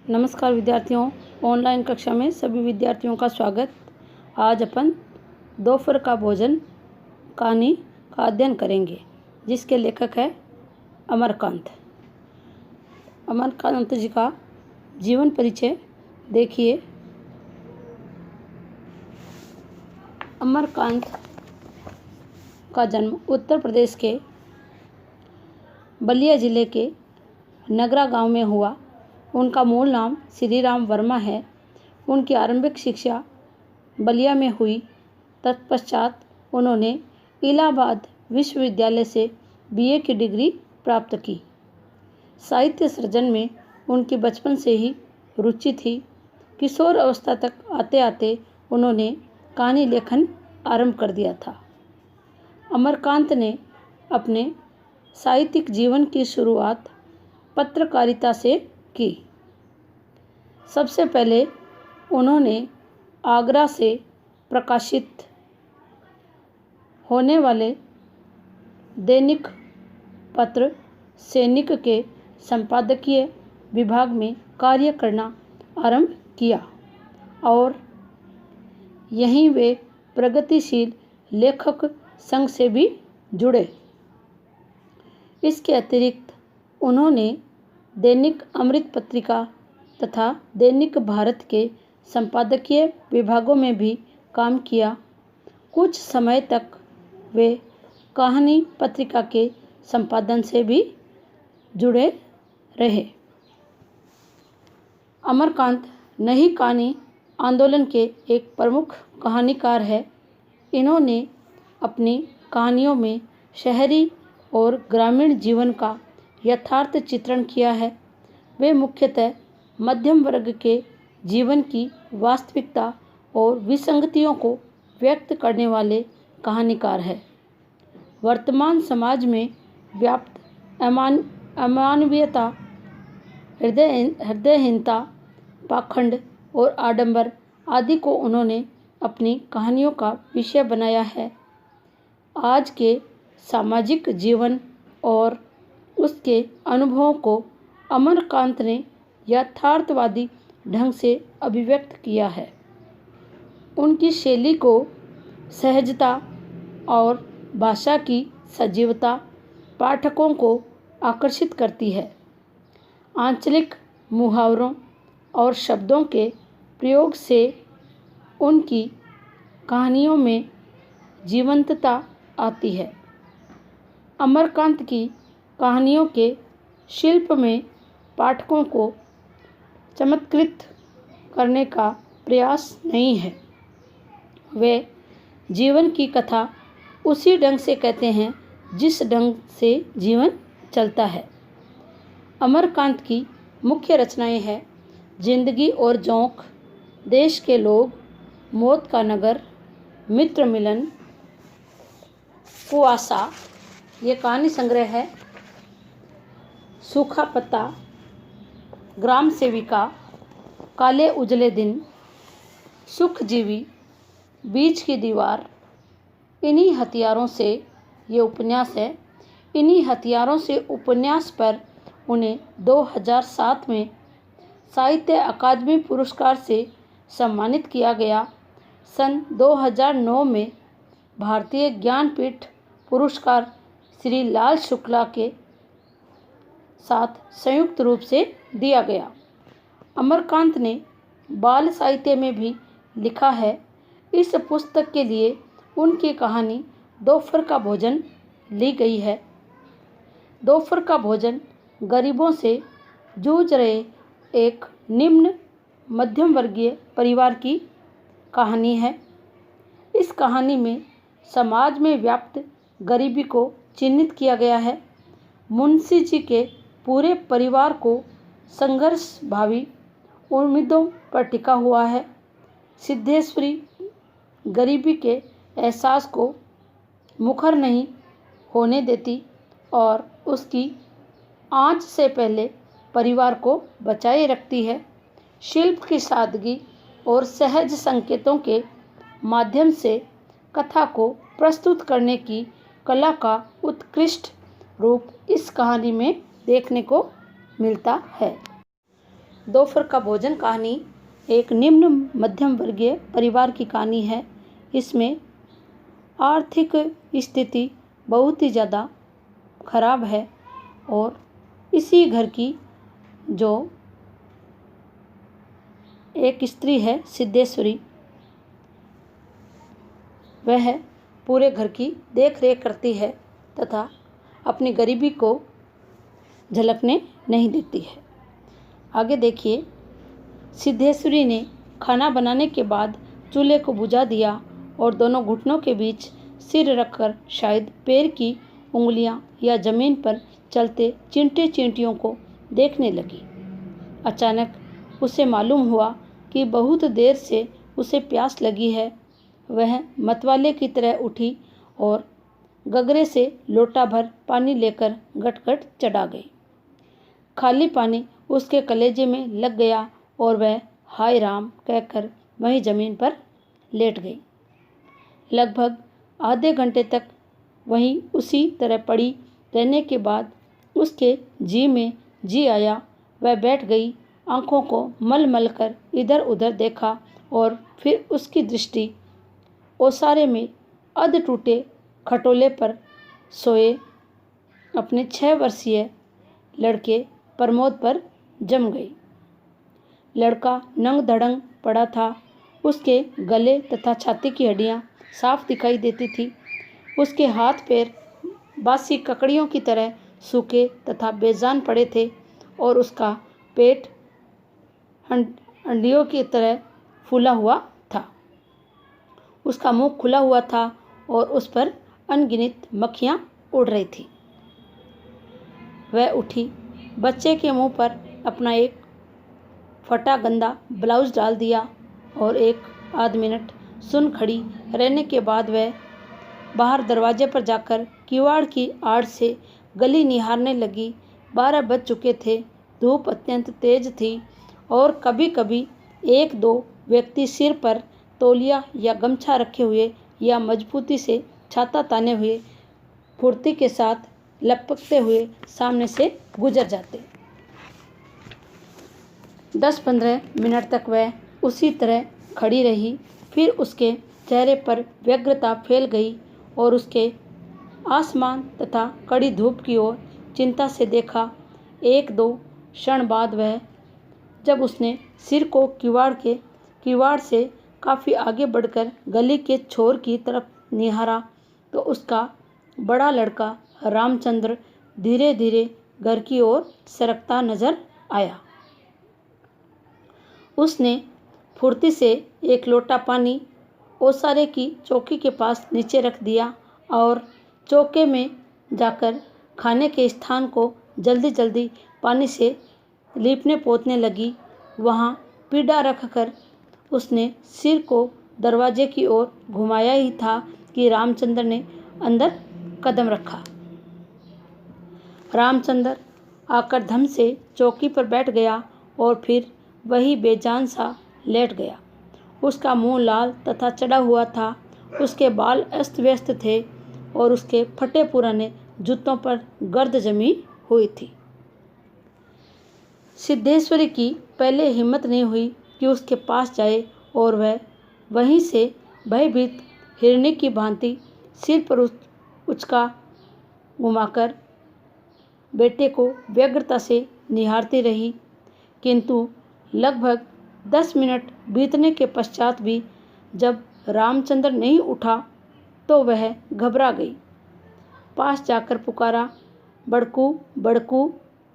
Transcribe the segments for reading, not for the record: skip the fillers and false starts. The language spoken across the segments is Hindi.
नमस्कार विद्यार्थियों, ऑनलाइन कक्षा में सभी विद्यार्थियों का स्वागत। आज अपन दोपहर का भोजन कहानी का अध्ययन करेंगे, जिसके लेखक है अमरकांत। अमरकांत जी का जीवन परिचय देखिए। अमरकांत का जन्म उत्तर प्रदेश के बलिया जिले के नगरा गांव में हुआ। उनका मूल नाम श्री राम वर्मा है। उनकी आरंभिक शिक्षा बलिया में हुई। तत्पश्चात उन्होंने इलाहाबाद विश्वविद्यालय से बीए की डिग्री प्राप्त की। साहित्य सृजन में उनकी बचपन से ही रुचि थी। किशोर अवस्था तक आते आते उन्होंने कहानी लेखन आरंभ कर दिया था। अमरकांत ने अपने साहित्यिक जीवन की शुरुआत पत्रकारिता से की। सबसे पहले उन्होंने आगरा से प्रकाशित होने वाले दैनिक पत्र सैनिक के संपादकीय विभाग में कार्य करना आरंभ किया और यहीं वे प्रगतिशील लेखक संघ से भी जुड़े। इसके अतिरिक्त उन्होंने दैनिक अमृत पत्रिका तथा दैनिक भारत के संपादकीय विभागों में भी काम किया। कुछ समय तक वे कहानी पत्रिका के संपादन से भी जुड़े रहे। अमरकांत नई कहानी आंदोलन के एक प्रमुख कहानीकार है। इन्होंने अपनी कहानियों में शहरी और ग्रामीण जीवन का यथार्थ चित्रण किया है। वे मुख्यतः मध्यम वर्ग के जीवन की वास्तविकता और विसंगतियों को व्यक्त करने वाले कहानीकार हैं। वर्तमान समाज में व्याप्त अमानवीयता, हृदयहीनता, पाखंड और आडंबर आदि को उन्होंने अपनी कहानियों का विषय बनाया है। आज के सामाजिक जीवन और उसके अनुभवों को अमरकांत ने यथार्थवादी ढंग से अभिव्यक्त किया है। उनकी शैली को सहजता और भाषा की सजीवता पाठकों को आकर्षित करती है। आंचलिक मुहावरों और शब्दों के प्रयोग से उनकी कहानियों में जीवंतता आती है। अमरकांत की कहानियों के शिल्प में पाठकों को चमत्कृत करने का प्रयास नहीं है। वे जीवन की कथा उसी ढंग से कहते हैं जिस ढंग से जीवन चलता है। अमरकांत की मुख्य रचनाएं हैं जिंदगी और जोंक, देश के लोग, मौत का नगर, मित्र मिलन, कुआसा, ये कहानी संग्रह है, सूखा पत्ता, ग्राम सेविका, काले उजले दिन, सुखजीवी, बीच की दीवार। इन्हीं हथियारों से ये उपन्यास है। इन्हीं हथियारों से उपन्यास पर उन्हें 2007 में साहित्य अकादमी पुरस्कार से सम्मानित किया गया। सन 2009 में भारतीय ज्ञानपीठ पुरस्कार श्री लाल शुक्ला के साथ संयुक्त रूप से दिया गया। अमरकांत ने बाल साहित्य में भी लिखा है। इस पुस्तक के लिए उनकी कहानी दोपहर का भोजन ली गई है। दोपहर का भोजन गरीबों से जूझ रहे एक निम्न मध्यम वर्गीय परिवार की कहानी है। इस कहानी में समाज में व्याप्त गरीबी को चिन्हित किया गया है। मुंशी जी के पूरे परिवार को संघर्ष भावी उम्मीदों पर टिका हुआ है। सिद्धेश्वरी गरीबी के एहसास को मुखर नहीं होने देती और उसकी आँच से पहले परिवार को बचाए रखती है। शिल्प की सादगी और सहज संकेतों के माध्यम से कथा को प्रस्तुत करने की कला का उत्कृष्ट रूप इस कहानी में देखने को मिलता है। दोपहर का भोजन कहानी एक निम्न मध्यम वर्गीय परिवार की कहानी है। इसमें आर्थिक स्थिति बहुत ही ज़्यादा खराब है और इसी घर की जो एक स्त्री है सिद्धेश्वरी, वह पूरे घर की देख रेख करती है तथा अपनी गरीबी को झलकने नहीं देती है। आगे देखिए, सिद्धेश्वरी ने खाना बनाने के बाद चूल्हे को बुझा दिया और दोनों घुटनों के बीच सिर रखकर शायद पैर की उंगलियां या जमीन पर चलते चींटे चींटियों को देखने लगी। अचानक उसे मालूम हुआ कि बहुत देर से उसे प्यास लगी है। वह मतवाले की तरह उठी और गगरे से लोटा भर पानी लेकर गटगट चढ़ा गई। खाली पानी उसके कलेजे में लग गया और वह हाय राम कहकर वहीं जमीन पर लेट गई। लगभग आधे घंटे तक वहीं उसी तरह पड़ी रहने के बाद उसके जी में जी आया। वह बैठ गई, आंखों को मल मल कर इधर उधर देखा और फिर उसकी दृष्टि ओसारे में अध टूटे खटोले पर सोए अपने 6 वर्षीय लड़के प्रमोद पर जम गई। लड़का नंग धड़ंग पड़ा था। उसके गले तथा छाती की हड्डियां साफ दिखाई देती थी। उसके हाथ पैर बासी ककड़ियों की तरह सूखे तथा बेजान पड़े थे और उसका पेट अंडियों की तरह फूला हुआ था। उसका मुंह खुला हुआ था और उस पर अनगिनत मक्खियां उड़ रही थी। वह उठी, बच्चे के मुंह पर अपना एक फटा गंदा ब्लाउज डाल दिया और एक आध मिनट सुन खड़ी रहने के बाद वह बाहर दरवाजे पर जाकर किवाड़ की आड़ से गली निहारने लगी। 12 बज चुके थे। धूप अत्यंत तेज थी और कभी कभी 1-2 व्यक्ति सिर पर तौलिया या गमछा रखे हुए या मजबूती से छाता ताने हुए फुर्ती के साथ लपकते हुए सामने से गुजर जाते। 10-15 मिनट तक वह उसी तरह खड़ी रही। फिर उसके चेहरे पर व्यग्रता फैल गई और उसके आसमान तथा कड़ी धूप की ओर चिंता से देखा। 1-2 क्षण बाद वह, जब उसने सिर को किवाड़ से काफ़ी आगे बढ़कर गली के छोर की तरफ निहारा तो उसका बड़ा लड़का रामचंद्र धीरे धीरे घर की ओर सरकता नजर आया। उसने फुर्ती से एक लोटा पानी ओसारे की चौकी के पास नीचे रख दिया और चौके में जाकर खाने के स्थान को जल्दी जल्दी पानी से लीपने पोतने लगी। वहाँ पीढ़ा रखकर उसने सिर को दरवाजे की ओर घुमाया ही था कि रामचंद्र ने अंदर कदम रखा। रामचंद्र आकर धम से चौकी पर बैठ गया और फिर वही बेजान सा लेट गया। उसका मुंह लाल तथा चढ़ा हुआ था। उसके बाल अस्त व्यस्त थे और उसके फटे पुराने जूतों पर गर्द जमी हुई थी। सिद्धेश्वरी की पहले हिम्मत नहीं हुई कि उसके पास जाए और वह वहीं से भयभीत हिरनी की भांति सिर पर उचका घुमाकर बेटे को व्यग्रता से निहारती रही। किंतु लगभग 10 मिनट बीतने के पश्चात भी जब रामचंद्र नहीं उठा तो वह घबरा गई। पास जाकर पुकारा, बड़कू बड़कू,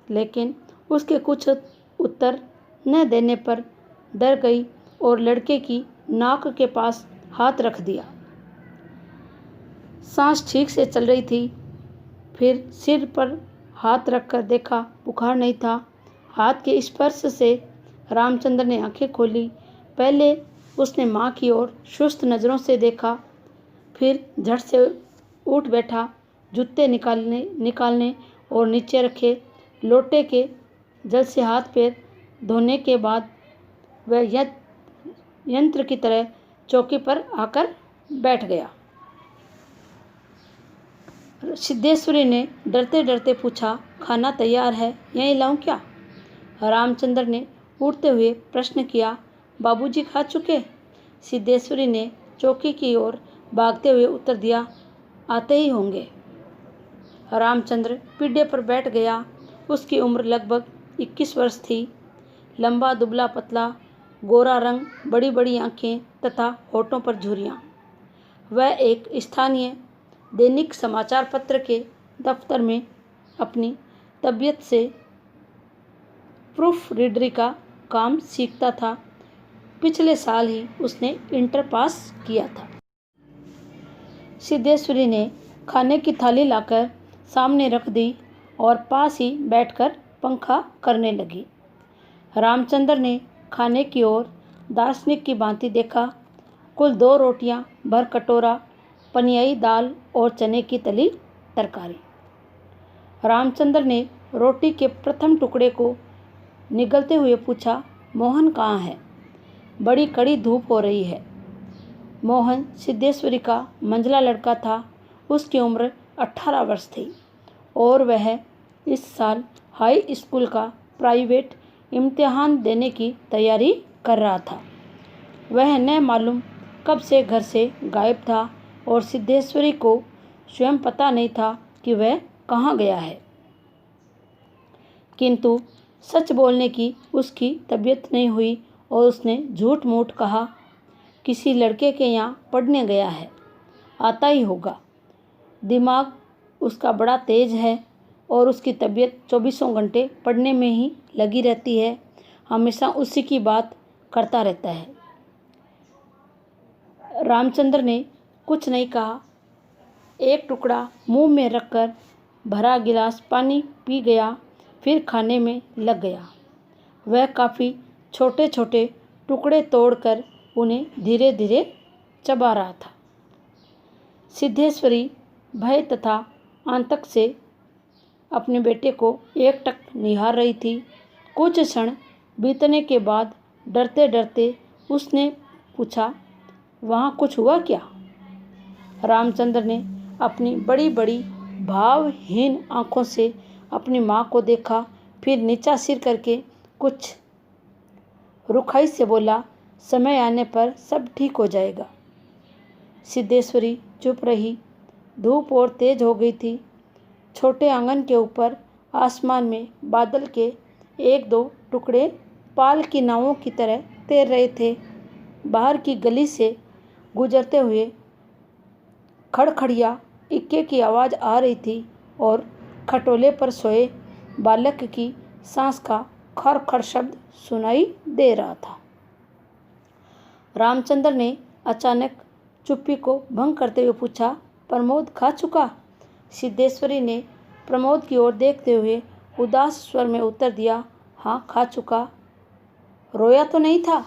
लेकिन उसके कुछ उत्तर न देने पर डर गई और लड़के की नाक के पास हाथ रख दिया। सांस ठीक से चल रही थी। फिर सिर पर हाथ रखकर देखा, बुखार नहीं था। हाथ के स्पर्श से रामचंद्र ने आंखें खोली। पहले उसने माँ की ओर सुस्त नज़रों से देखा, फिर झट से उठ बैठा। जूते निकालने और नीचे रखे लोटे के जल से हाथ पैर धोने के बाद वह यंत्र की तरह चौकी पर आकर बैठ गया। सिद्धेश्वरी ने डरते डरते पूछा, खाना तैयार है, यहीं लाऊं क्या? रामचंद्र ने उठते हुए प्रश्न किया, बाबूजी खा चुके? सिद्धेश्वरी ने चौकी की ओर भागते हुए उत्तर दिया, आते ही होंगे। रामचंद्र पीढ़े पर बैठ गया। उसकी उम्र लगभग 21 वर्ष थी। लंबा दुबला पतला, गोरा रंग, बड़ी बड़ी आंखें तथा होठों पर झुर्रियाँ। वह एक स्थानीय दैनिक समाचार पत्र के दफ्तर में अपनी तबीयत से प्रूफ रीडरी का काम सीखता था। पिछले साल ही उसने इंटर पास किया था। सिद्धेश्वरी ने खाने की थाली लाकर सामने रख दी और पास ही बैठकर पंखा करने लगी। रामचंद्र ने खाने की ओर दार्शनिक की भांति देखा। कुल 2 रोटियां, भर कटोरा, पनियाई दाल और चने की तली तरकारी। रामचंद्र ने रोटी के प्रथम टुकड़े को निगलते हुए पूछा, मोहन कहाँ है? बड़ी कड़ी धूप हो रही है। मोहन सिद्धेश्वरी का मंझला लड़का था। उसकी उम्र 18 वर्ष थी और वह इस साल हाई स्कूल का प्राइवेट इम्तिहान देने की तैयारी कर रहा था। वह न मालूम कब से घर से गायब था और सिद्धेश्वरी को स्वयं पता नहीं था कि वह कहाँ गया है। किंतु सच बोलने की उसकी तबीयत नहीं हुई और उसने झूठ मूठ कहा, किसी लड़के के यहाँ पढ़ने गया है, आता ही होगा। दिमाग उसका बड़ा तेज है और उसकी तबीयत 24 घंटे पढ़ने में ही लगी रहती है। हमेशा उसी की बात करता रहता है। रामचंद्र ने कुछ नहीं कहा। एक टुकड़ा मुंह में रखकर भरा गिलास पानी पी गया, फिर खाने में लग गया। वह काफ़ी छोटे छोटे टुकड़े तोड़कर उन्हें धीरे धीरे चबा रहा था। सिद्धेश्वरी भय तथा आतंक से अपने बेटे को एकटक निहार रही थी। कुछ क्षण बीतने के बाद डरते डरते उसने पूछा, वहाँ कुछ हुआ क्या? रामचंद्र ने अपनी बड़ी बड़ी भावहीन आंखों से अपनी माँ को देखा, फिर नीचा सिर करके कुछ रुखाई से बोला, समय आने पर सब ठीक हो जाएगा। सिद्धेश्वरी चुप रही। धूप और तेज हो गई थी। छोटे आंगन के ऊपर आसमान में बादल के 1-2 टुकड़े पाल की नावों की तरह तैर रहे थे। बाहर की गली से गुजरते हुए खड़खड़िया इक्के की आवाज़ आ रही थी और खटोले पर सोए बालक की सांस का खड़-खड़ शब्द सुनाई दे रहा था। रामचंद्र ने अचानक चुप्पी को भंग करते हुए पूछा, प्रमोद खा चुका? सिद्धेश्वरी ने प्रमोद की ओर देखते हुए उदास स्वर में उत्तर दिया, हाँ खा चुका। रोया तो नहीं था?